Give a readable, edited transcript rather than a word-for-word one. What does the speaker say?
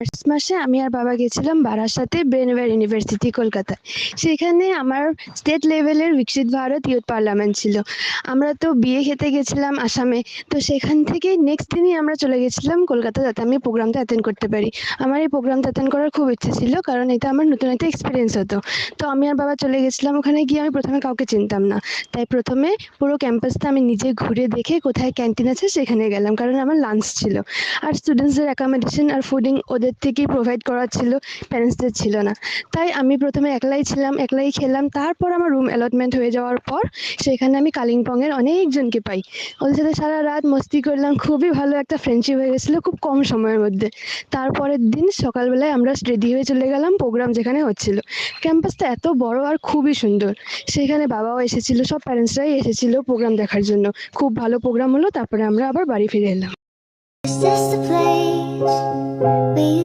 March মাসে আমি আর বাবা গেছিলাম বারাসাতে ব্রেনওয়্যার ইউনিভার্সিটি কলকাতায়। সেখানে আমার স্টেট লেভেলের বিকশিত ভারত ইউথ পার্লামেন্ট ছিল। আমরা তো বিয়ে খেতে গেছিলাম আসামে, তো সেখান থেকে নেক্সট দিনই আমরা চলে গেছিলাম কলকাতা, যাতে আমি প্রোগ্রামটা অ্যাটেন্ড করতে পারি। আমার এই প্রোগ্রামটা অ্যাটেন্ড করার খুব ইচ্ছে ছিল, কারণ এটা আমার নতুন একটা এক্সপিরিয়েন্স হতো। তো আমি আর বাবা চলে গেছিলাম। ওখানে গিয়ে আমি প্রথমে কাউকে চিনতাম না, তাই প্রথমে পুরো ক্যাম্পাসটা আমি নিজে ঘুরে দেখে কোথায় ক্যান্টিন আছে সেখানে গেলাম, কারণ আমার লাঞ্চ ছিল। আর স্টুডেন্টসদের অ্যাকোমোডেশন আর ফুডিং ওদের থেকেই প্রোভাইড করা ছিল, প্যারেন্টসদের ছিল না। তাই আমি প্রথমে একলাই ছিলাম, একলাই খেলাম। তারপর আমার রুম অ্যালটমেন্ট হয়ে যাওয়ার পর সেখানে আমি কালিম্পংয়ের অনেকজনকে পাই। ওদের সাথে সারা রাত মস্তি করলাম, খুবই ভালো একটা ফ্রেন্ডশিপ হয়ে গেছিলো খুব কম সময়ের মধ্যে। তারপরের দিন সকালবেলায় আমরা রেডি হয়ে চলে গেলাম প্রোগ্রাম যেখানে হচ্ছিল। ক্যাম্পাসটা এত বড় আর খুবই সুন্দর। সেখানে বাবাও এসেছিল, সব প্যারেন্টসরাই এসেছিল প্রোগ্রাম দেখার জন্য। খুব ভালো প্রোগ্রাম হলো, তারপরে আমরা আবার বাড়ি ফিরে এলাম।